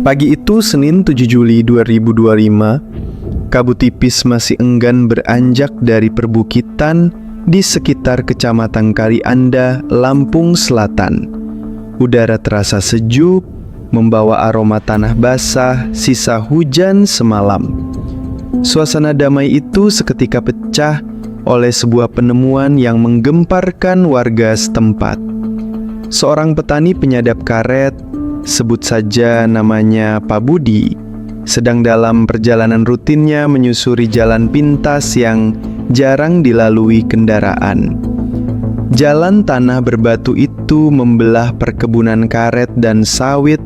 Pagi itu Senin 7 Juli 2025, kabut tipis masih enggan beranjak dari perbukitan di sekitar Kecamatan Kalianda, Lampung Selatan. Udara terasa sejuk, membawa aroma tanah basah sisa hujan semalam. Suasana damai itu seketika pecah oleh sebuah penemuan yang menggemparkan warga setempat. Seorang petani penyadap karet, sebut saja namanya Pak Budi, sedang dalam perjalanan rutinnya menyusuri jalan pintas yang jarang dilalui kendaraan. Jalan tanah berbatu itu membelah perkebunan karet dan sawit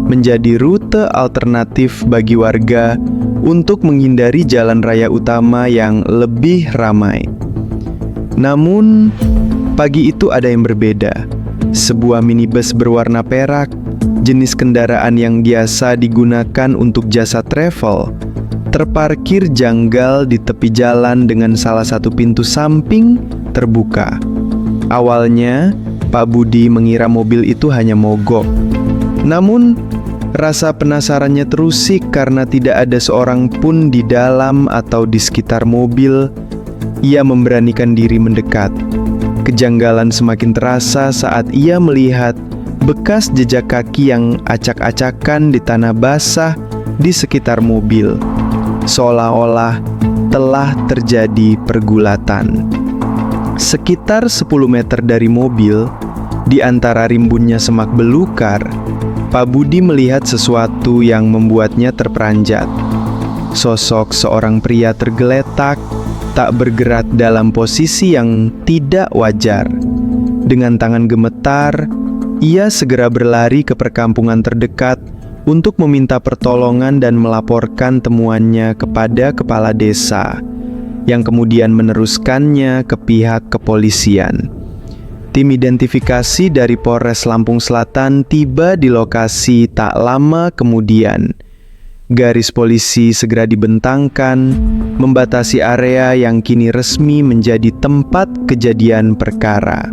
menjadi rute alternatif bagi warga untuk menghindari jalan raya utama yang lebih ramai. Namun, pagi itu ada yang berbeda. Sebuah minibus berwarna perak, jenis kendaraan yang biasa digunakan untuk jasa travel, terparkir janggal di tepi jalan dengan salah satu pintu samping terbuka. Awalnya, Pak Budi mengira mobil itu hanya mogok. Namun, rasa penasarannya terusik karena tidak ada seorang pun di dalam atau di sekitar mobil. Ia memberanikan diri mendekat. Kejanggalan semakin terasa saat ia melihat bekas jejak kaki yang acak-acakan di tanah basah di sekitar mobil, seolah-olah telah terjadi pergulatan. Sekitar 10 meter dari mobil, di antara rimbunnya semak belukar, Pak Budi melihat sesuatu yang membuatnya terperanjat. Sosok seorang pria tergeletak, tak bergerak dalam posisi yang tidak wajar. Dengan tangan gemetar, ia segera berlari ke perkampungan terdekat untuk meminta pertolongan dan melaporkan temuannya kepada kepala desa, yang kemudian meneruskannya ke pihak kepolisian. Tim identifikasi dari Polres Lampung Selatan tiba di lokasi tak lama kemudian. Garis polisi segera dibentangkan, membatasi area yang kini resmi menjadi tempat kejadian perkara.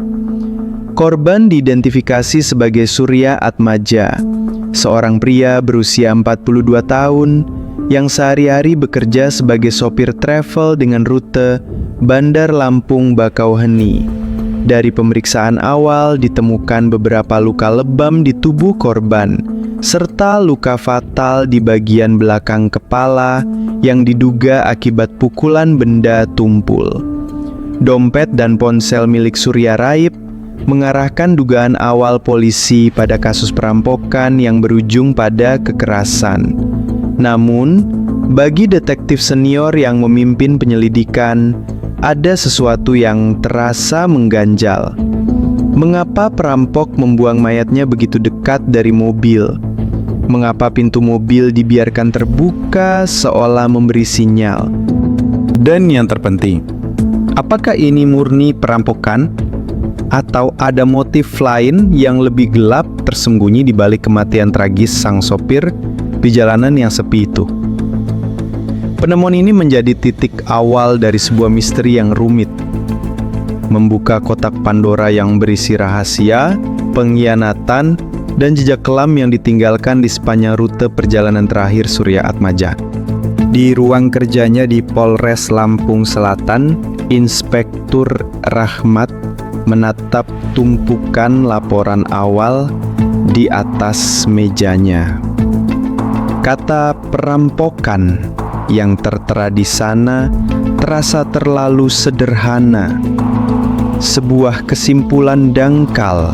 Korban diidentifikasi sebagai Surya Atmaja, seorang pria berusia 42 tahun yang sehari-hari bekerja sebagai sopir travel dengan rute Bandar Lampung Bakauheni. Dari pemeriksaan awal ditemukan beberapa luka lebam di tubuh korban, serta luka fatal di bagian belakang kepala yang diduga akibat pukulan benda tumpul. Dompet dan ponsel milik Surya raib, mengarahkan dugaan awal polisi pada kasus perampokan yang berujung pada kekerasan. Namun, bagi detektif senior yang memimpin penyelidikan, ada sesuatu yang terasa mengganjal. Mengapa perampok membuang mayatnya begitu dekat dari mobil? Mengapa pintu mobil dibiarkan terbuka seolah memberi sinyal? Dan yang terpenting, apakah ini murni perampokan? Atau ada motif lain yang lebih gelap tersembunyi di balik kematian tragis sang sopir di jalanan yang sepi itu? Penemuan ini menjadi titik awal dari sebuah misteri yang rumit, membuka kotak Pandora yang berisi rahasia, pengkhianatan, dan jejak kelam yang ditinggalkan di sepanjang rute perjalanan terakhir Surya Atmaja. Di ruang kerjanya di Polres Lampung Selatan, Inspektur Rahmat menatap tumpukan laporan awal di atas mejanya. Kata perampokan yang tertera di sana terasa terlalu sederhana. Sebuah kesimpulan dangkal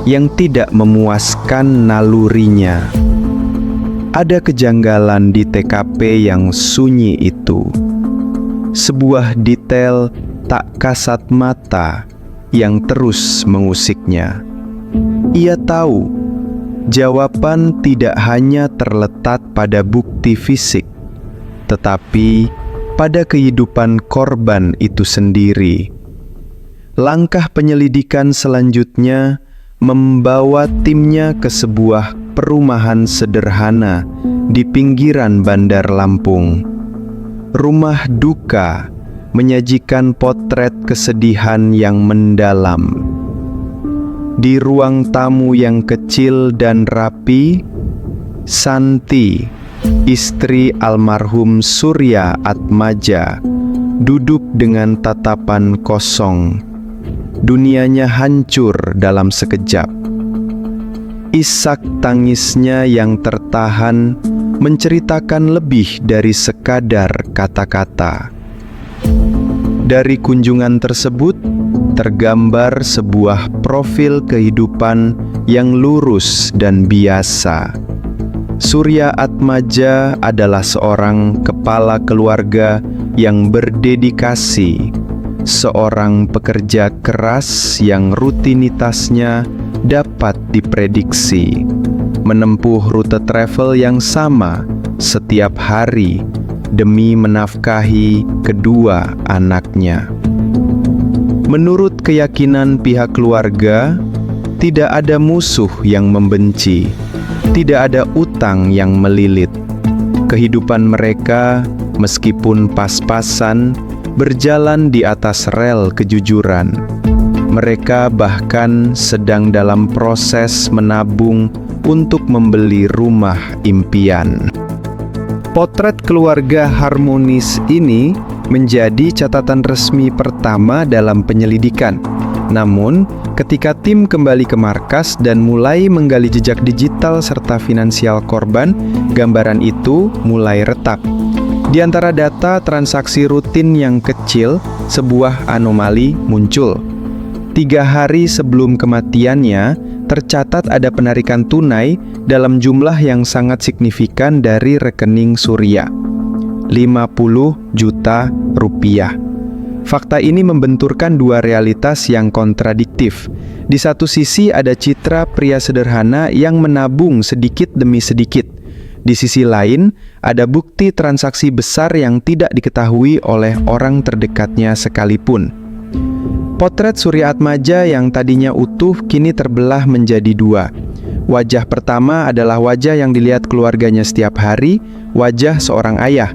yang tidak memuaskan nalurinya. Ada kejanggalan di TKP yang sunyi itu. Sebuah detail tak kasat mata yang terus mengusiknya. Ia tahu jawaban tidak hanya terletak pada bukti fisik, tetapi pada kehidupan korban itu sendiri. Langkah penyelidikan selanjutnya membawa timnya ke sebuah perumahan sederhana di pinggiran Bandar Lampung. Rumah duka menyajikan potret kesedihan yang mendalam. Di ruang tamu yang kecil dan rapi, Santi, istri almarhum Surya Atmaja, duduk dengan tatapan kosong. Dunianya hancur dalam sekejap. Isak tangisnya yang tertahan menceritakan lebih dari sekadar kata-kata. Dari kunjungan tersebut, tergambar sebuah profil kehidupan yang lurus dan biasa. Surya Atmaja adalah seorang kepala keluarga yang berdedikasi, seorang pekerja keras yang rutinitasnya dapat diprediksi, menempuh rute travel yang sama setiap hari demi menafkahi kedua anaknya. Menurut keyakinan pihak keluarga, tidak ada musuh yang membenci, tidak ada utang yang melilit. Kehidupan mereka, meskipun pas-pasan, berjalan di atas rel kejujuran. Mereka bahkan sedang dalam proses menabung untuk membeli rumah impian. Potret keluarga harmonis ini menjadi catatan resmi pertama dalam penyelidikan. Namun, ketika tim kembali ke markas dan mulai menggali jejak digital serta finansial korban, gambaran itu mulai retak. Di antara data transaksi rutin yang kecil, sebuah anomali muncul. 3 hari sebelum kematiannya, tercatat ada penarikan tunai dalam jumlah yang sangat signifikan dari rekening Surya, 50 juta rupiah. Fakta ini membenturkan dua realitas yang kontradiktif. Di satu sisi ada citra pria sederhana yang menabung sedikit demi sedikit. Di sisi lain, ada bukti transaksi besar yang tidak diketahui oleh orang terdekatnya sekalipun. Potret Surya Atmaja yang tadinya utuh kini terbelah menjadi dua. Wajah pertama adalah wajah yang dilihat keluarganya setiap hari, wajah seorang ayah.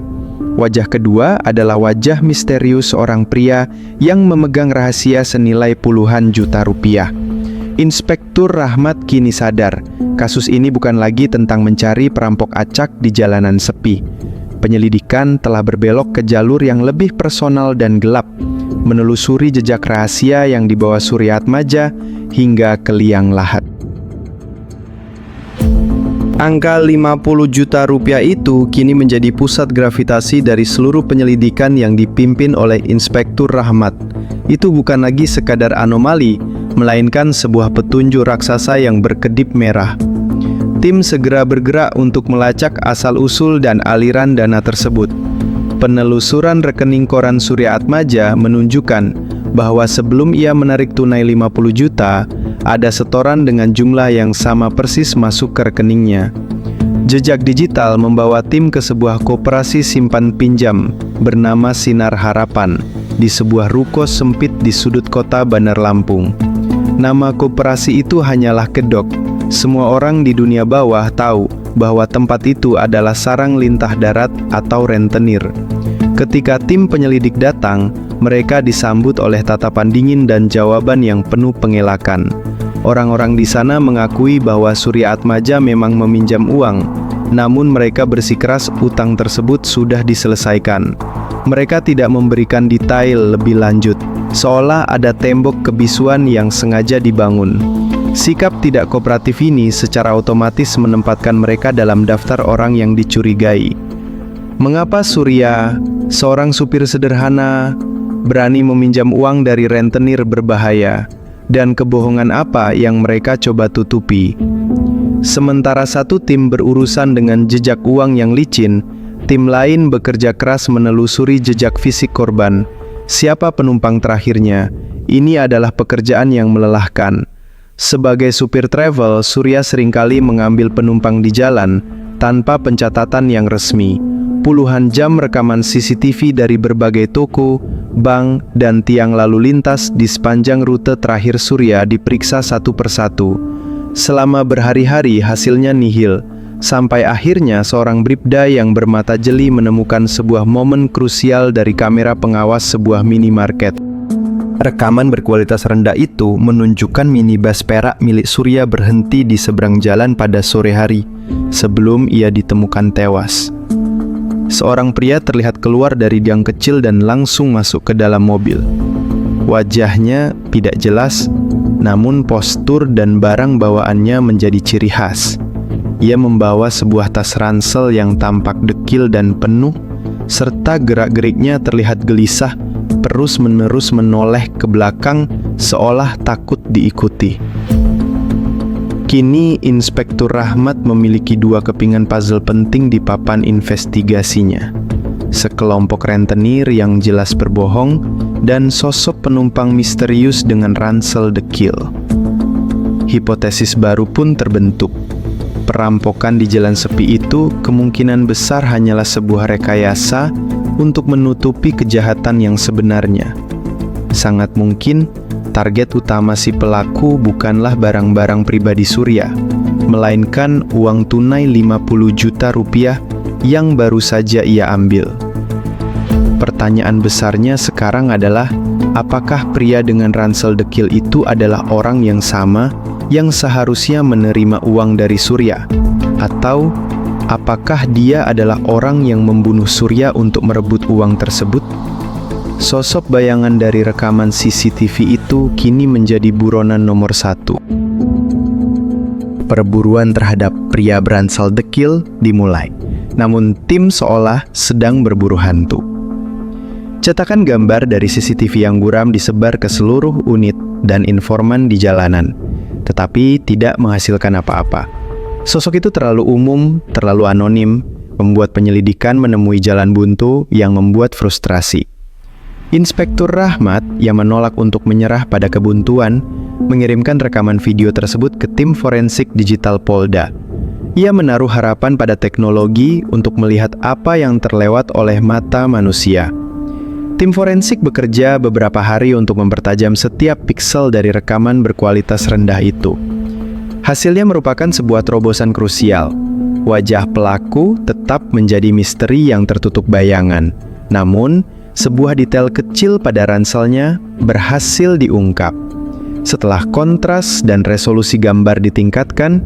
Wajah kedua adalah wajah misterius seorang pria yang memegang rahasia senilai puluhan juta rupiah. Inspektur Rahmat kini sadar, kasus ini bukan lagi tentang mencari perampok acak di jalanan sepi. Penyelidikan telah berbelok ke jalur yang lebih personal dan gelap, menelusuri jejak rahasia yang dibawa Surya Atmaja hingga ke liang lahat. Angka 50 juta rupiah itu kini menjadi pusat gravitasi dari seluruh penyelidikan yang dipimpin oleh Inspektur Rahmat. Itu bukan lagi sekadar anomali, melainkan sebuah petunjuk raksasa yang berkedip merah. Tim segera bergerak untuk melacak asal-usul dan aliran dana tersebut. Penelusuran rekening koran Surya Atmaja menunjukkan bahwa sebelum ia menarik tunai 50 juta, ada setoran dengan jumlah yang sama persis masuk ke rekeningnya. Jejak digital membawa tim ke sebuah koperasi simpan pinjam bernama Sinar Harapan di sebuah ruko sempit di sudut kota Bandar Lampung. Nama koperasi itu hanyalah kedok. Semua orang di dunia bawah tahu bahwa tempat itu adalah sarang lintah darat atau rentenir. Ketika tim penyelidik datang, mereka disambut oleh tatapan dingin dan jawaban yang penuh pengelakan. Orang-orang di sana mengakui bahwa Surya Atmaja memang meminjam uang, namun mereka bersikeras utang tersebut sudah diselesaikan. Mereka tidak memberikan detail lebih lanjut, seolah ada tembok kebisuan yang sengaja dibangun. Sikap tidak kooperatif ini secara otomatis menempatkan mereka dalam daftar orang yang dicurigai. Mengapa Surya, seorang supir sederhana, berani meminjam uang dari rentenir berbahaya? Dan kebohongan apa yang mereka coba tutupi? Sementara satu tim berurusan dengan jejak uang yang licin, tim lain bekerja keras menelusuri jejak fisik korban. Siapa penumpang terakhirnya? Ini adalah pekerjaan yang melelahkan. Sebagai supir travel, Surya seringkali mengambil penumpang di jalan tanpa pencatatan yang resmi. Puluhan jam rekaman CCTV dari berbagai toko, bank, dan tiang lalu lintas di sepanjang rute terakhir Surya diperiksa satu persatu. Selama berhari-hari hasilnya nihil, sampai akhirnya seorang bribda yang bermata jeli menemukan sebuah momen krusial dari kamera pengawas sebuah minimarket. Rekaman berkualitas rendah itu menunjukkan minibus perak milik Surya berhenti di seberang jalan pada sore hari sebelum ia ditemukan tewas. Seorang pria terlihat keluar dari gang kecil dan langsung masuk ke dalam mobil. Wajahnya tidak jelas, namun postur dan barang bawaannya menjadi ciri khas. Ia membawa sebuah tas ransel yang tampak dekil dan penuh, serta gerak-geriknya terlihat gelisah, terus-menerus menoleh ke belakang seolah takut diikuti. Kini Inspektur Rahmat memiliki dua kepingan puzzle penting di papan investigasinya. Sekelompok rentenir yang jelas berbohong dan sosok penumpang misterius dengan ransel dekil. Hipotesis baru pun terbentuk. Perampokan di jalan sepi itu kemungkinan besar hanyalah sebuah rekayasa untuk menutupi kejahatan yang sebenarnya. Sangat mungkin target utama si pelaku bukanlah barang-barang pribadi Surya, melainkan uang tunai 50 juta rupiah yang baru saja ia ambil. Pertanyaan besarnya sekarang adalah, apakah pria dengan ransel dekil itu adalah orang yang sama yang seharusnya menerima uang dari Surya? Atau apakah dia adalah orang yang membunuh Surya untuk merebut uang tersebut? Sosok bayangan dari rekaman CCTV itu kini menjadi buronan nomor 1. Perburuan terhadap pria beransel dekil dimulai, namun tim seolah sedang berburu hantu. Cetakan gambar dari CCTV yang buram disebar ke seluruh unit dan informan di jalanan, tetapi tidak menghasilkan apa-apa. Sosok itu terlalu umum, terlalu anonim, membuat penyelidikan menemui jalan buntu yang membuat frustrasi. Inspektur Rahmat yang menolak untuk menyerah pada kebuntuan mengirimkan rekaman video tersebut ke tim forensik digital Polda. Ia menaruh harapan pada teknologi untuk melihat apa yang terlewat oleh mata manusia. Tim forensik bekerja beberapa hari untuk mempertajam setiap piksel dari rekaman berkualitas rendah itu. Hasilnya merupakan sebuah terobosan krusial. Wajah pelaku tetap menjadi misteri yang tertutup bayangan. Namun, sebuah detail kecil pada ranselnya berhasil diungkap. Setelah kontras dan resolusi gambar ditingkatkan,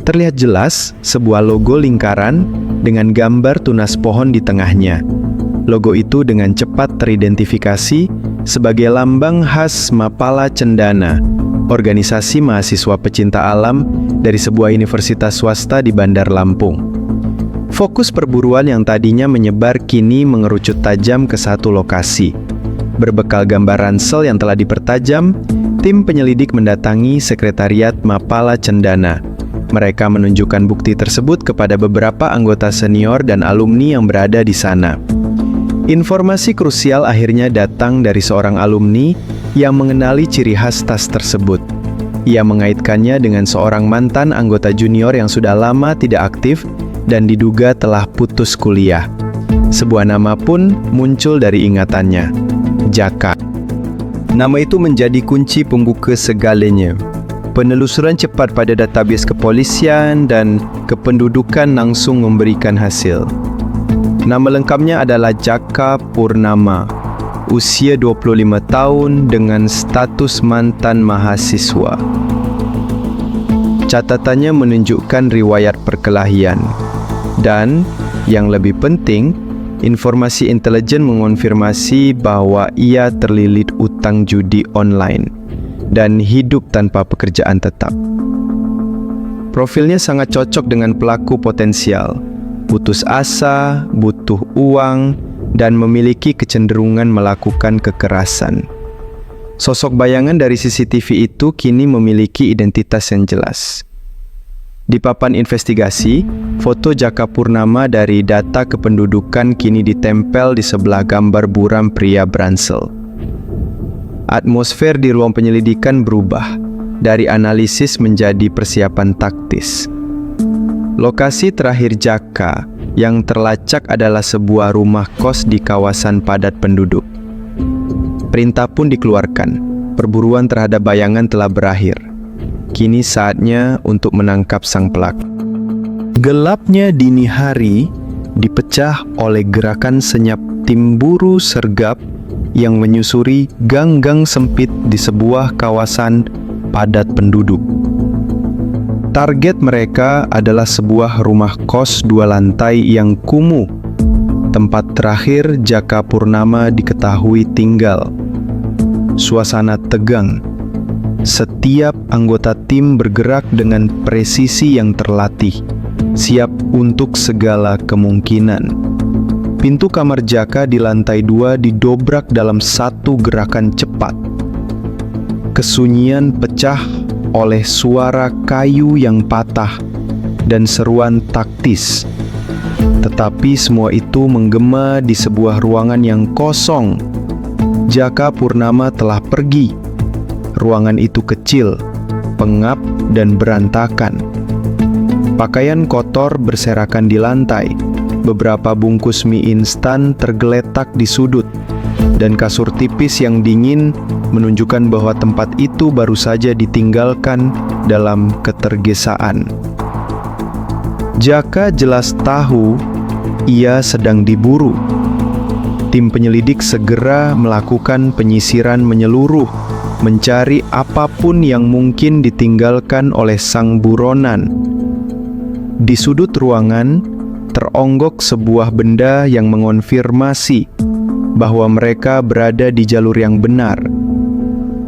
terlihat jelas sebuah logo lingkaran dengan gambar tunas pohon di tengahnya. Logo itu dengan cepat teridentifikasi sebagai lambang khas Mapala Cendana, organisasi mahasiswa pecinta alam dari sebuah universitas swasta di Bandar Lampung. Fokus perburuan yang tadinya menyebar kini mengerucut tajam ke satu lokasi. Berbekal gambar ransel yang telah dipertajam, tim penyelidik mendatangi sekretariat Mapala Cendana. Mereka menunjukkan bukti tersebut kepada beberapa anggota senior dan alumni yang berada di sana. Informasi krusial akhirnya datang dari seorang alumni yang mengenali ciri khas tas tersebut. Ia mengaitkannya dengan seorang mantan anggota junior yang sudah lama tidak aktif dan diduga telah putus kuliah. Sebuah nama pun muncul dari ingatannya, Jaka. Nama itu menjadi kunci pembuka segalanya. Penelusuran cepat pada database kepolisian dan kependudukan langsung memberikan hasil. Nama lengkapnya adalah Jaka Purnama, usia 25 tahun dengan status mantan mahasiswa. Catatannya menunjukkan riwayat perkelahian. Dan, yang lebih penting, informasi intelijen mengonfirmasi bahwa ia terlilit utang judi online dan hidup tanpa pekerjaan tetap. Profilnya sangat cocok dengan pelaku potensial, putus asa, butuh uang, dan memiliki kecenderungan melakukan kekerasan. Sosok bayangan dari CCTV itu kini memiliki identitas yang jelas. Di papan investigasi, foto Jaka Purnama dari data kependudukan kini ditempel di sebelah gambar buram pria beransel. Atmosfer di ruang penyelidikan berubah, dari analisis menjadi persiapan taktis. Lokasi terakhir Jaka yang terlacak adalah sebuah rumah kos di kawasan padat penduduk. Perintah pun dikeluarkan, perburuan terhadap bayangan telah berakhir. Kini saatnya untuk menangkap sang pelaku. Gelapnya dini hari dipecah oleh gerakan senyap tim buru sergap yang menyusuri gang-gang sempit di sebuah kawasan padat penduduk. Target mereka adalah sebuah rumah kos 2 lantai yang kumuh, tempat terakhir Jaka Purnama diketahui tinggal. Suasana tegang. Setiap anggota tim bergerak dengan presisi yang terlatih, siap untuk segala kemungkinan. Pintu kamar Jaka di lantai 2 didobrak dalam satu gerakan cepat. Kesunyian pecah oleh suara kayu yang patah dan seruan taktis. Tetapi semua itu menggema di sebuah ruangan yang kosong. Jaka Purnama telah pergi. Ruangan itu kecil, pengap, dan berantakan. Pakaian kotor berserakan di lantai. Beberapa bungkus mie instan tergeletak di sudut, dan kasur tipis yang dingin menunjukkan bahwa tempat itu baru saja ditinggalkan dalam ketergesaan. Jaka jelas tahu ia sedang diburu. Tim penyelidik segera melakukan penyisiran menyeluruh, mencari apapun yang mungkin ditinggalkan oleh sang buronan. Di sudut ruangan, teronggok sebuah benda yang mengonfirmasi bahwa mereka berada di jalur yang benar.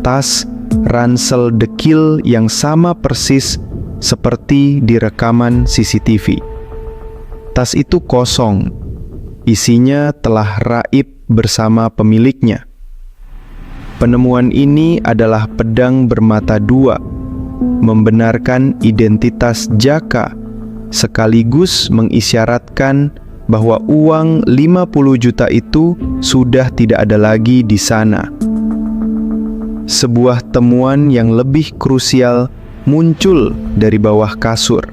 Tas ransel dekil yang sama persis seperti di rekaman CCTV. Tas itu kosong, isinya telah raib bersama pemiliknya. Penemuan ini adalah pedang bermata 2, membenarkan identitas Jaka, sekaligus mengisyaratkan bahwa uang 50 juta itu sudah tidak ada lagi di sana. Sebuah temuan yang lebih krusial muncul dari bawah kasur.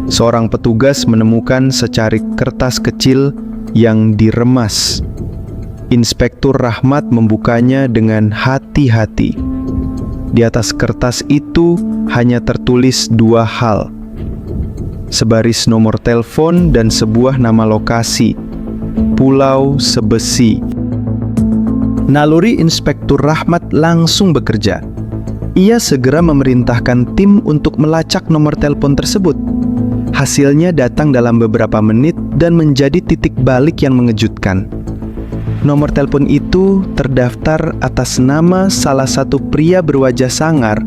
Seorang petugas menemukan secarik kertas kecil yang diremas. Inspektur Rahmat membukanya dengan hati-hati. Di atas kertas itu hanya tertulis 2 hal: sebaris nomor telepon dan sebuah nama lokasi, Pulau Sebesi. Naluri Inspektur Rahmat langsung bekerja. Ia segera memerintahkan tim untuk melacak nomor telepon tersebut. Hasilnya datang dalam beberapa menit dan menjadi titik balik yang mengejutkan. Nomor telepon itu terdaftar atas nama salah satu pria berwajah sangar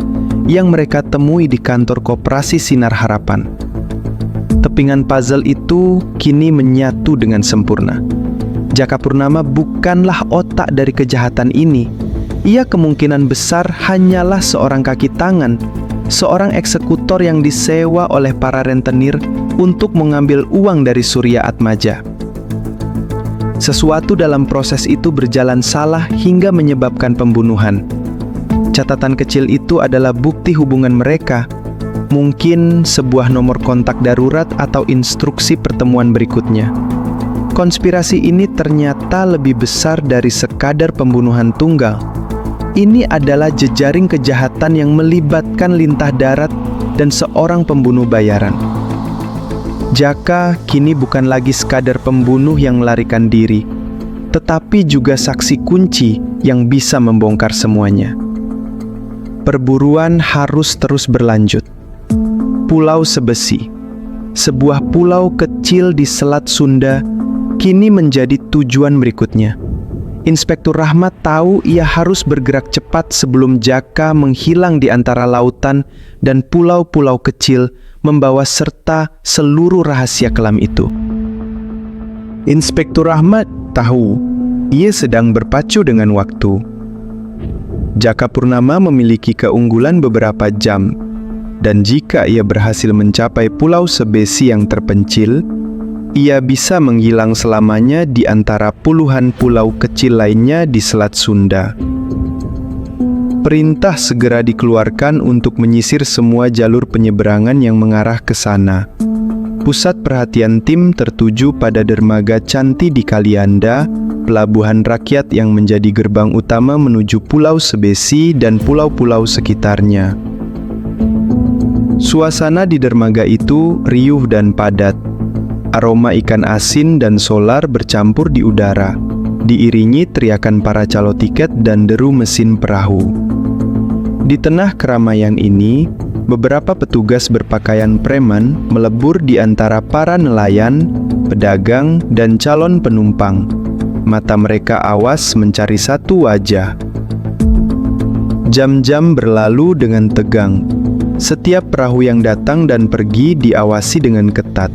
yang mereka temui di kantor Koperasi Sinar Harapan. Tepingan puzzle itu kini menyatu dengan sempurna. Jaka Purnama bukanlah otak dari kejahatan ini. Ia kemungkinan besar hanyalah seorang kaki tangan, seorang eksekutor yang disewa oleh para rentenir untuk mengambil uang dari Surya Atmaja. Sesuatu dalam proses itu berjalan salah hingga menyebabkan pembunuhan. Catatan kecil itu adalah bukti hubungan mereka. Mungkin sebuah nomor kontak darurat atau instruksi pertemuan berikutnya. Konspirasi ini ternyata lebih besar dari sekadar pembunuhan tunggal. Ini adalah jejaring kejahatan yang melibatkan lintah darat dan seorang pembunuh bayaran. Jaka kini bukan lagi sekadar pembunuh yang melarikan diri, tetapi juga saksi kunci yang bisa membongkar semuanya. Perburuan harus terus berlanjut. Pulau Sebesi, sebuah pulau kecil di Selat Sunda, kini menjadi tujuan berikutnya. Inspektur Rahmat tahu ia harus bergerak cepat sebelum Jaka menghilang di antara lautan dan pulau-pulau kecil, membawa serta seluruh rahasia kelam itu. Inspektur Rahmat tahu ia sedang berpacu dengan waktu. Jaka Purnama memiliki keunggulan beberapa jam, dan jika ia berhasil mencapai Pulau Sebesi yang terpencil, ia bisa menghilang selamanya di antara puluhan pulau kecil lainnya di Selat Sunda. Perintah segera dikeluarkan untuk menyisir semua jalur penyeberangan yang mengarah ke sana. Pusat perhatian tim tertuju pada dermaga Canti di Kalianda, pelabuhan rakyat yang menjadi gerbang utama menuju Pulau Sebesi dan pulau-pulau sekitarnya. Suasana di dermaga itu riuh dan padat. Aroma ikan asin dan solar bercampur di udara, diiringi teriakan para calo tiket dan deru mesin perahu. Di tengah keramaian ini, beberapa petugas berpakaian preman melebur di antara para nelayan, pedagang, dan calon penumpang. Mata mereka awas mencari satu wajah. Jam-jam berlalu dengan tegang. Setiap perahu yang datang dan pergi diawasi dengan ketat.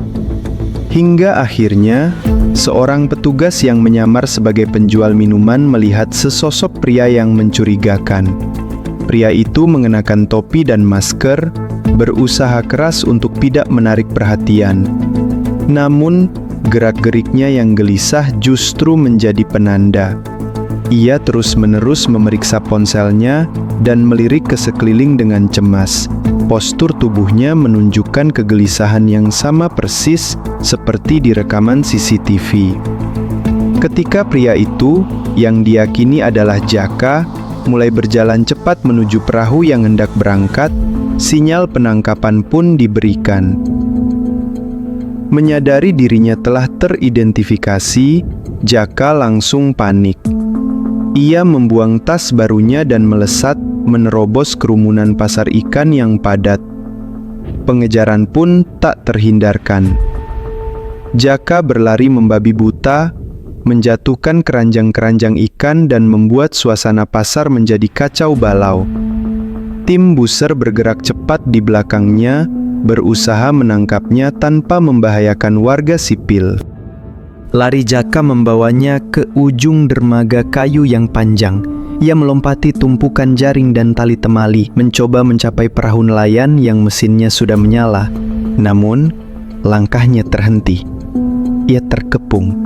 Hingga akhirnya, seorang petugas yang menyamar sebagai penjual minuman melihat sesosok pria yang mencurigakan. Pria itu mengenakan topi dan masker, berusaha keras untuk tidak menarik perhatian. Namun, gerak-geriknya yang gelisah justru menjadi penanda. Ia terus-menerus memeriksa ponselnya dan melirik ke sekeliling dengan cemas. Postur tubuhnya menunjukkan kegelisahan yang sama persis seperti di rekaman CCTV. Ketika pria itu, yang diyakini adalah Jaka, mulai berjalan cepat menuju perahu yang hendak berangkat, sinyal penangkapan pun diberikan. Menyadari dirinya telah teridentifikasi, Jaka langsung panik. Ia membuang tas barunya dan melesat menerobos kerumunan pasar ikan yang padat. Pengejaran pun tak terhindarkan. Jaka berlari membabi buta, menjatuhkan keranjang-keranjang ikan dan membuat suasana pasar menjadi kacau balau. Tim buser bergerak cepat di belakangnya, berusaha menangkapnya tanpa membahayakan warga sipil. Lari Jaka membawanya ke ujung dermaga kayu yang panjang. Ia melompati tumpukan jaring dan tali temali, mencoba mencapai perahu nelayan yang mesinnya sudah menyala. Namun, langkahnya terhenti. Ia terkepung.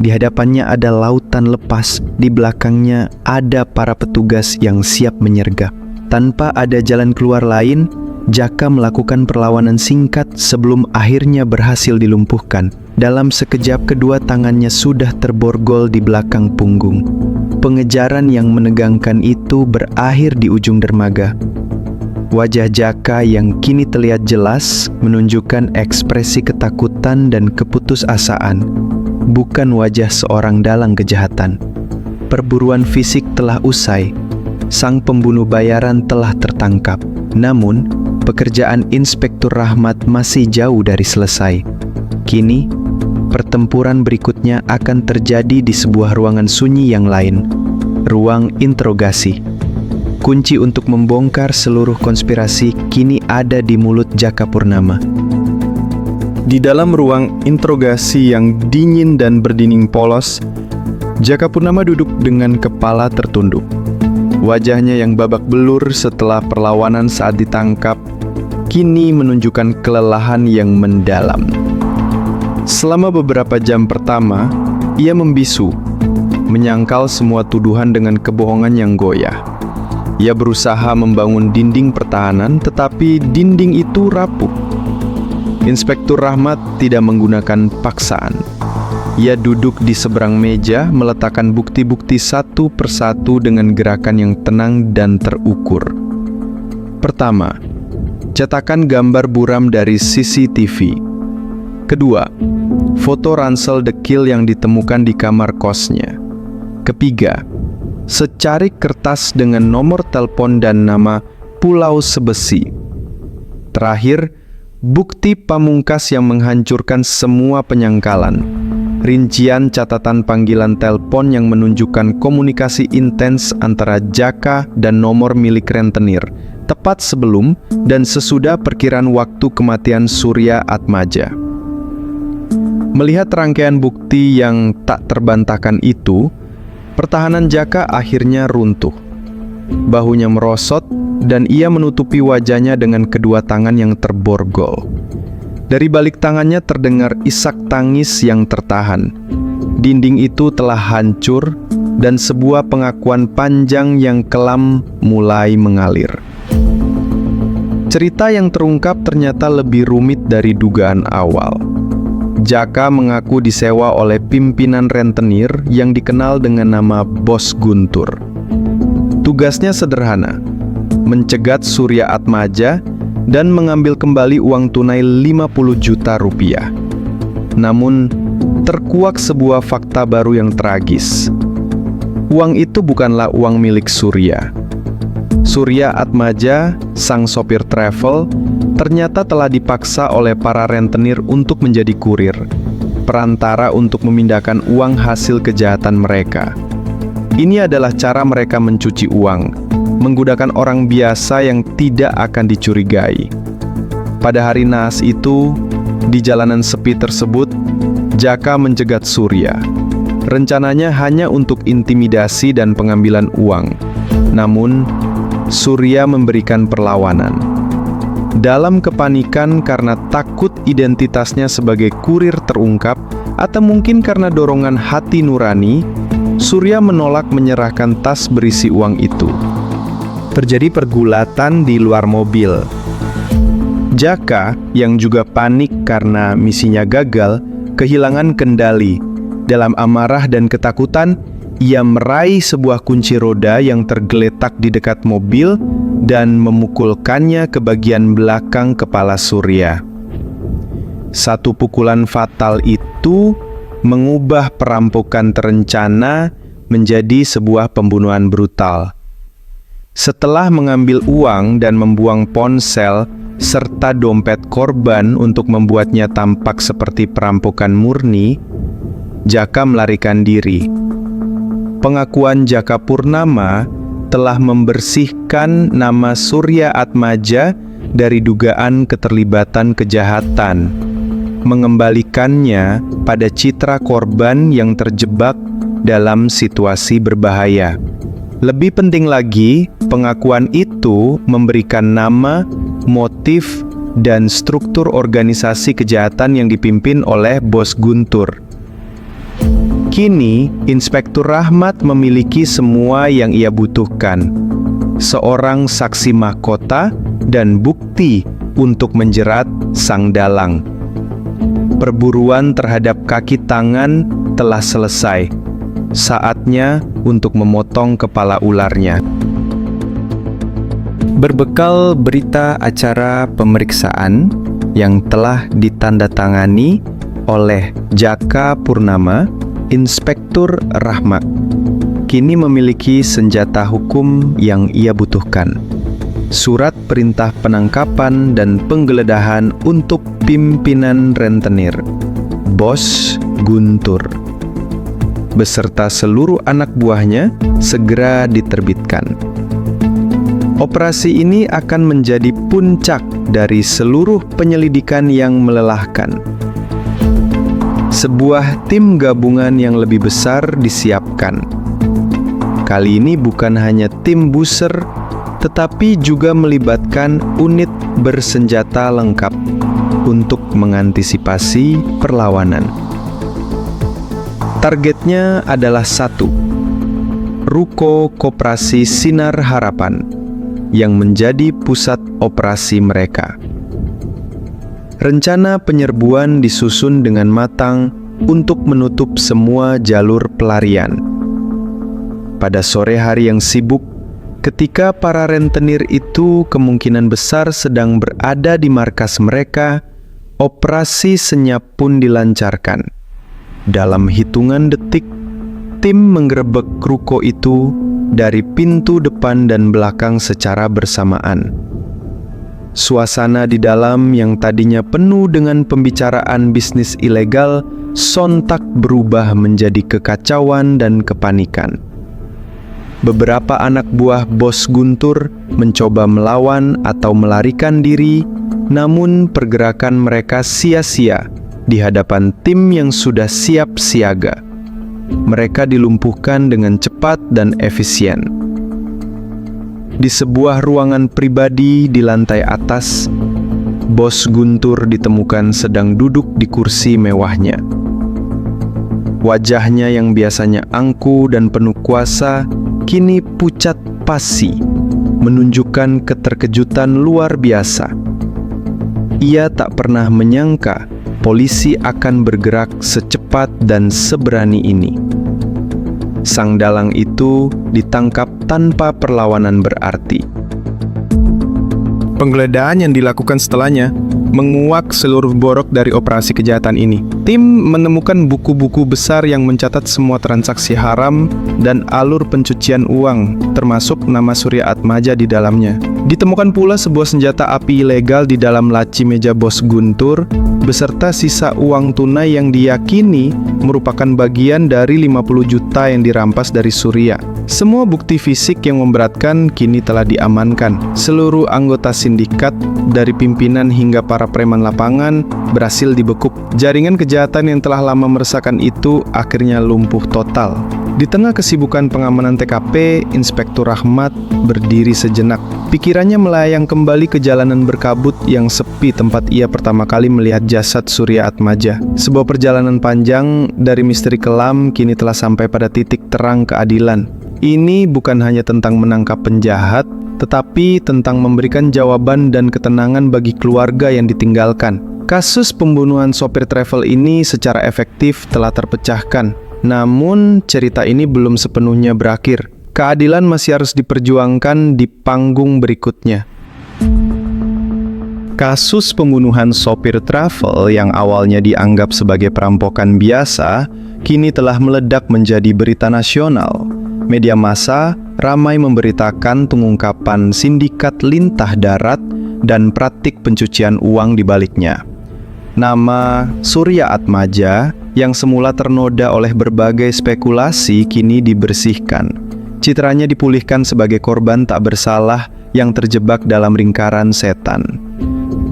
Di hadapannya ada lautan lepas, di belakangnya ada para petugas yang siap menyergap. Tanpa ada jalan keluar lain, Jaka melakukan perlawanan singkat sebelum akhirnya berhasil dilumpuhkan. Dalam sekejap kedua tangannya sudah terborgol di belakang punggung. Pengejaran yang menegangkan itu berakhir di ujung dermaga. Wajah Jaka yang kini terlihat jelas menunjukkan ekspresi ketakutan dan keputusasaan. Bukan wajah seorang dalang kejahatan. Perburuan fisik telah usai. Sang pembunuh bayaran telah tertangkap. Namun, pekerjaan Inspektur Rahmat masih jauh dari selesai. Kini, pertempuran berikutnya akan terjadi di sebuah ruangan sunyi yang lain. Ruang interogasi. Kunci untuk membongkar seluruh konspirasi kini ada di mulut Jaka Purnama. Di dalam ruang interogasi yang dingin dan berdinding polos, Jaka Purnama duduk dengan kepala tertunduk. Wajahnya yang babak belur setelah perlawanan saat ditangkap, kini menunjukkan kelelahan yang mendalam. Selama beberapa jam pertama, ia membisu, menyangkal semua tuduhan dengan kebohongan yang goyah. Ia berusaha membangun dinding pertahanan, tetapi dinding itu rapuh. Inspektur Rahmat tidak menggunakan paksaan. Ia duduk di seberang meja, meletakkan bukti-bukti satu persatu dengan gerakan yang tenang dan terukur. Pertama, cetakan gambar buram dari CCTV. Kedua, foto ransel dekil yang ditemukan di kamar kosnya. Ketiga, secarik kertas dengan nomor telepon dan nama Pulau Sebesi. Terakhir, bukti pamungkas yang menghancurkan semua penyangkalan. Rincian catatan panggilan telepon yang menunjukkan komunikasi intens antara Jaka dan nomor milik rentenir, tepat sebelum dan sesudah perkiraan waktu kematian Surya Atmaja. Melihat rangkaian bukti yang tak terbantahkan itu, pertahanan Jaka akhirnya runtuh. Bahunya merosot dan ia menutupi wajahnya dengan kedua tangan yang terborgol. Dari balik tangannya terdengar isak tangis yang tertahan. Dinding itu telah hancur dan sebuah pengakuan panjang yang kelam mulai mengalir. Cerita yang terungkap ternyata lebih rumit dari dugaan awal. Jaka mengaku disewa oleh pimpinan rentenir yang dikenal dengan nama Bos Guntur. Tugasnya sederhana, mencegat Surya Atmaja dan mengambil kembali uang tunai 50 juta rupiah. Namun, terkuak sebuah fakta baru yang tragis. Uang itu bukanlah uang milik Surya. Surya Atmaja, sang sopir travel, ternyata telah dipaksa oleh para rentenir untuk menjadi kurir, perantara untuk memindahkan uang hasil kejahatan mereka. Ini adalah cara mereka mencuci uang, menggunakan orang biasa yang tidak akan dicurigai. Pada hari naas itu, di jalanan sepi tersebut, Jaka menjegat Surya. Rencananya hanya untuk intimidasi dan pengambilan uang. Namun, Surya memberikan perlawanan. Dalam kepanikan karena takut identitasnya sebagai kurir terungkap, atau mungkin karena dorongan hati nurani, Surya menolak menyerahkan tas berisi uang itu. Terjadi pergulatan di luar mobil. Jaka, yang juga panik karena misinya gagal, kehilangan kendali. Dalam amarah dan ketakutan, ia meraih sebuah kunci roda yang tergeletak di dekat mobil dan memukulkannya ke bagian belakang kepala Surya. Satu pukulan fatal itu mengubah perampokan terencana menjadi sebuah pembunuhan brutal. Setelah mengambil uang dan membuang ponsel serta dompet korban untuk membuatnya tampak seperti perampokan murni, Jaka melarikan diri. Pengakuan Jaka Purnama telah membersihkan nama Surya Atmaja dari dugaan keterlibatan kejahatan, mengembalikannya pada citra korban yang terjebak dalam situasi berbahaya. Lebih penting lagi, pengakuan itu memberikan nama, motif, dan struktur organisasi kejahatan yang dipimpin oleh Bos Guntur. Kini, Inspektur Rahmat memiliki semua yang ia butuhkan. Seorang saksi mahkota dan bukti untuk menjerat sang dalang. Perburuan terhadap kaki tangan telah selesai. Saatnya untuk memotong kepala ularnya. Berbekal berita acara pemeriksaan yang telah ditandatangani oleh Jaka Purnama, Inspektur Rahmat kini memiliki senjata hukum yang ia butuhkan. Surat perintah penangkapan dan penggeledahan untuk pimpinan rentenir, Bos Guntur, beserta seluruh anak buahnya segera diterbitkan. Operasi ini akan menjadi puncak dari seluruh penyelidikan yang melelahkan. Sebuah tim gabungan yang lebih besar disiapkan. Kali ini bukan hanya tim buser, tetapi juga melibatkan unit bersenjata lengkap untuk mengantisipasi perlawanan. Targetnya adalah satu, Ruko Koperasi Sinar Harapan, yang menjadi pusat operasi mereka. Rencana penyerbuan disusun dengan matang untuk menutup semua jalur pelarian. Pada sore hari yang sibuk, ketika para rentenir itu kemungkinan besar sedang berada di markas mereka, operasi senyap pun dilancarkan. Dalam hitungan detik, tim menggerebek ruko itu dari pintu depan dan belakang secara bersamaan. Suasana di dalam yang tadinya penuh dengan pembicaraan bisnis ilegal sontak berubah menjadi kekacauan dan kepanikan. Beberapa anak buah Bos Guntur mencoba melawan atau melarikan diri, namun pergerakan mereka sia-sia di hadapan tim yang sudah siap siaga. Mereka dilumpuhkan dengan cepat dan efisien. Di sebuah ruangan pribadi di lantai atas, Bos Guntur ditemukan sedang duduk di kursi mewahnya. Wajahnya yang biasanya angkuh dan penuh kuasa, kini pucat pasi, menunjukkan keterkejutan luar biasa. Ia tak pernah menyangka polisi akan bergerak secepat dan seberani ini. Sang dalang itu ditangkap tanpa perlawanan berarti. Penggeledahan yang dilakukan setelahnya menguak seluruh borok dari operasi kejahatan ini. Tim menemukan buku-buku besar yang mencatat semua transaksi haram dan alur pencucian uang, termasuk nama Surya Atmaja di dalamnya. Ditemukan pula sebuah senjata api ilegal di dalam laci meja bos Guntur, beserta sisa uang tunai yang diyakini merupakan bagian dari 50 juta yang dirampas dari Surya. Semua bukti fisik yang memberatkan kini telah diamankan. Seluruh anggota sindikat, dari pimpinan hingga para preman lapangan, berhasil dibekuk. Jaringan kejahatan yang telah lama meresahkan itu akhirnya lumpuh total. Di tengah kesibukan pengamanan TKP, Inspektur Rahmat berdiri sejenak. Pikirannya melayang kembali ke jalanan berkabut yang sepi tempat ia pertama kali melihat jasad Surya Atmaja. Sebuah perjalanan panjang dari misteri kelam kini telah sampai pada titik terang keadilan. Ini bukan hanya tentang menangkap penjahat, tetapi tentang memberikan jawaban dan ketenangan bagi keluarga yang ditinggalkan. Kasus pembunuhan sopir travel ini secara efektif telah terpecahkan. Namun, cerita ini belum sepenuhnya berakhir. Keadilan masih harus diperjuangkan di panggung berikutnya. Kasus pembunuhan sopir travel yang awalnya dianggap sebagai perampokan biasa, kini telah meledak menjadi berita nasional. Media massa ramai memberitakan pengungkapan sindikat lintah darat dan praktik pencucian uang di baliknya. Nama Surya Atmaja yang semula ternoda oleh berbagai spekulasi kini dibersihkan. Citranya dipulihkan sebagai korban tak bersalah yang terjebak dalam lingkaran setan.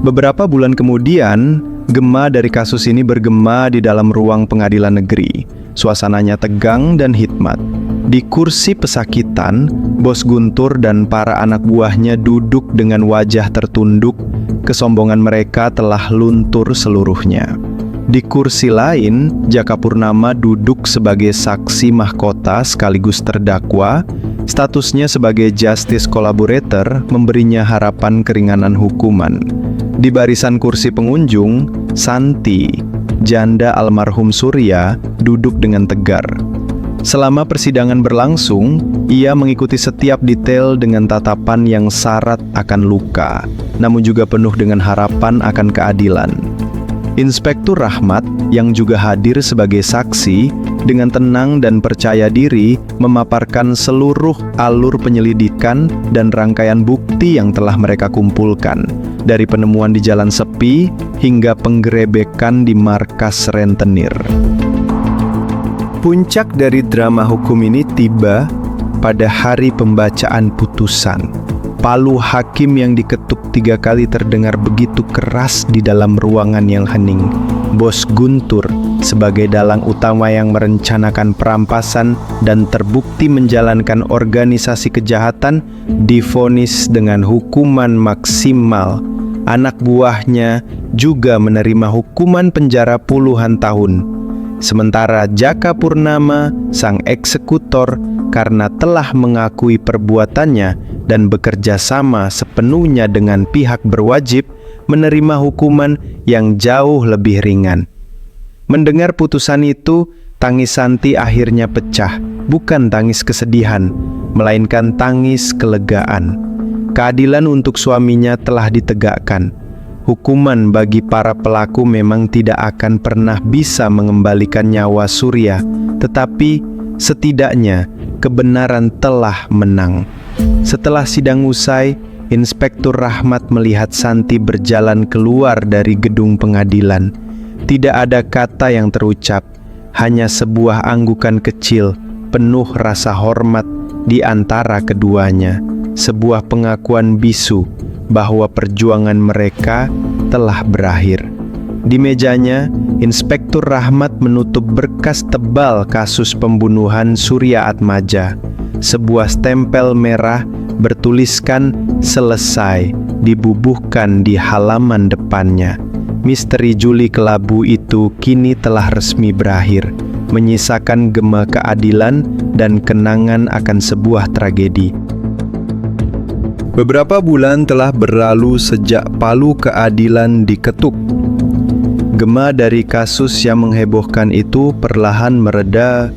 Beberapa bulan kemudian, gema dari kasus ini bergema di dalam ruang pengadilan negeri. Suasananya tegang dan hikmat. Di kursi pesakitan, bos Guntur dan para anak buahnya duduk dengan wajah tertunduk. Kesombongan mereka telah luntur seluruhnya. Di kursi lain, Jaka Purnama duduk sebagai saksi mahkota sekaligus terdakwa. Statusnya sebagai justice collaborator memberinya harapan keringanan hukuman. Di barisan kursi pengunjung, Santi, janda almarhum Surya, duduk dengan tegar. Selama persidangan berlangsung, ia mengikuti setiap detail dengan tatapan yang syarat akan luka, namun juga penuh dengan harapan akan keadilan. Inspektur Rahmat, yang juga hadir sebagai saksi, dengan tenang dan percaya diri memaparkan seluruh alur penyelidikan dan rangkaian bukti yang telah mereka kumpulkan, dari penemuan di jalan sepi hingga penggerebekan di markas rentenir. Puncak dari drama hukum ini tiba pada hari pembacaan putusan. Palu hakim yang diketuk 3 kali terdengar begitu keras di dalam ruangan yang hening. Bos Guntur, sebagai dalang utama yang merencanakan perampasan dan terbukti menjalankan organisasi kejahatan, divonis dengan hukuman maksimal. Anak buahnya juga menerima hukuman penjara puluhan tahun. Sementara Jaka Purnama, sang eksekutor, karena telah mengakui perbuatannya dan bekerja sama sepenuhnya dengan pihak berwajib, menerima hukuman yang jauh lebih ringan. Mendengar putusan itu, tangis Santi akhirnya pecah, bukan tangis kesedihan, melainkan tangis kelegaan. Keadilan untuk suaminya telah ditegakkan. Hukuman bagi para pelaku memang tidak akan pernah bisa mengembalikan nyawa Surya, tetapi setidaknya kebenaran telah menang. Setelah sidang usai, Inspektur Rahmat melihat Santi berjalan keluar dari gedung pengadilan. Tidak ada kata yang terucap, hanya sebuah anggukan kecil, penuh rasa hormat di antara keduanya. Sebuah pengakuan bisu bahwa perjuangan mereka telah berakhir. Di mejanya, Inspektur Rahmat menutup berkas tebal kasus pembunuhan Surya Atmaja. Sebuah stempel merah bertuliskan "Selesai" dibubuhkan di halaman depannya. Misteri Juli Kelabu itu kini telah resmi berakhir, menyisakan gema keadilan dan kenangan akan sebuah tragedi. Beberapa bulan telah berlalu sejak palu keadilan diketuk. Gema dari kasus yang menghebohkan itu perlahan mereda,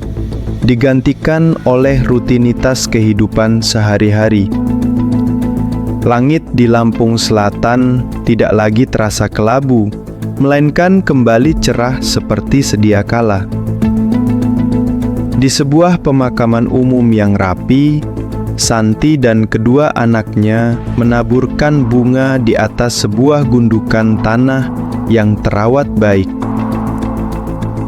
digantikan oleh rutinitas kehidupan sehari-hari. Langit di Lampung Selatan tidak lagi terasa kelabu, melainkan kembali cerah seperti sedia kala. Di sebuah pemakaman umum yang rapi, Santi dan kedua anaknya menaburkan bunga di atas sebuah gundukan tanah yang terawat baik.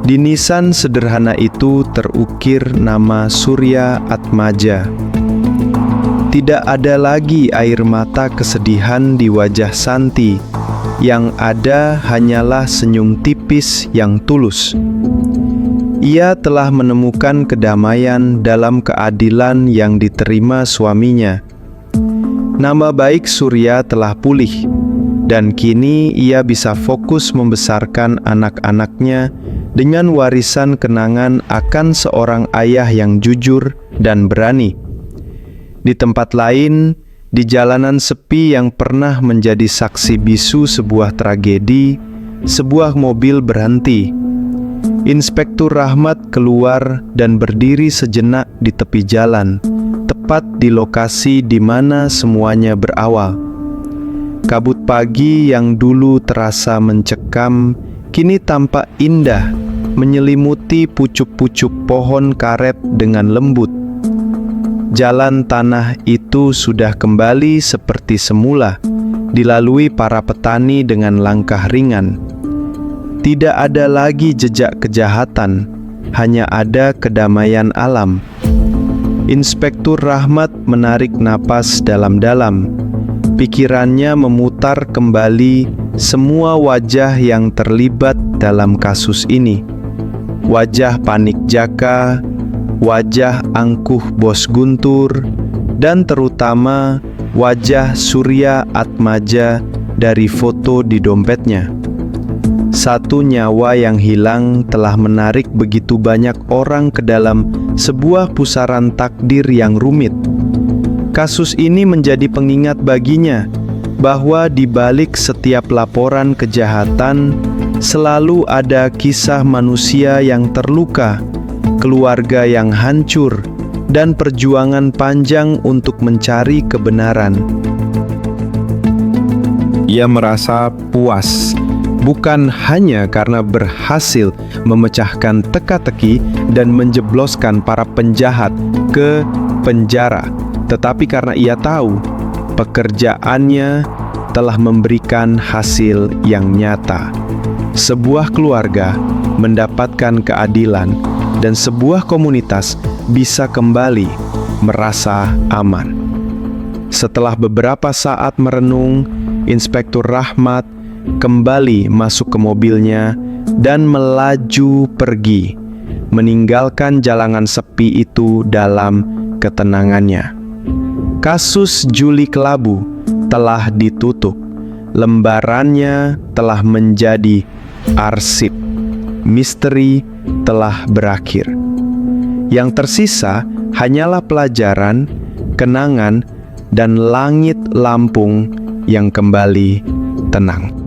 Di nisan sederhana itu terukir nama Surya Atmaja. Tidak ada lagi air mata kesedihan di wajah Santi, yang ada hanyalah senyum tipis yang tulus. Ia telah menemukan kedamaian dalam keadilan yang diterima suaminya. Nama baik Surya telah pulih, dan kini ia bisa fokus membesarkan anak-anaknya dengan warisan kenangan akan seorang ayah yang jujur dan berani. Di tempat lain, di jalanan sepi yang pernah menjadi saksi bisu sebuah tragedi, sebuah mobil berhenti. Inspektur Rahmat keluar dan berdiri sejenak di tepi jalan, tepat di lokasi di mana semuanya berawal. Kabut pagi yang dulu terasa mencekam, kini tampak indah, menyelimuti pucuk-pucuk pohon karet dengan lembut. Jalan tanah itu sudah kembali seperti semula, dilalui para petani dengan langkah ringan. Tidak ada lagi jejak kejahatan, hanya ada kedamaian alam. Inspektur Rahmat menarik napas dalam-dalam. Pikirannya memutar kembali semua wajah yang terlibat dalam kasus ini. Wajah panik Jaka, wajah angkuh Bos Guntur, dan terutama wajah Surya Atmaja dari foto di dompetnya. Satu nyawa yang hilang telah menarik begitu banyak orang ke dalam sebuah pusaran takdir yang rumit. Kasus ini menjadi pengingat baginya bahwa di balik setiap laporan kejahatan selalu ada kisah manusia yang terluka, keluarga yang hancur, dan perjuangan panjang untuk mencari kebenaran. Ia merasa puas, bukan hanya karena berhasil memecahkan teka-teki dan menjebloskan para penjahat ke penjara, tetapi karena ia tahu pekerjaannya telah memberikan hasil yang nyata. Sebuah keluarga mendapatkan keadilan dan sebuah komunitas bisa kembali merasa aman. Setelah beberapa saat merenung, Inspektur Rahmat kembali masuk ke mobilnya dan melaju pergi, meninggalkan jalanan sepi itu dalam ketenangannya. Kasus Juli Kelabu telah ditutup, lembarannya telah menjadi arsip, misteri telah berakhir. Yang tersisa hanyalah pelajaran, kenangan, dan langit Lampung yang kembali tenang.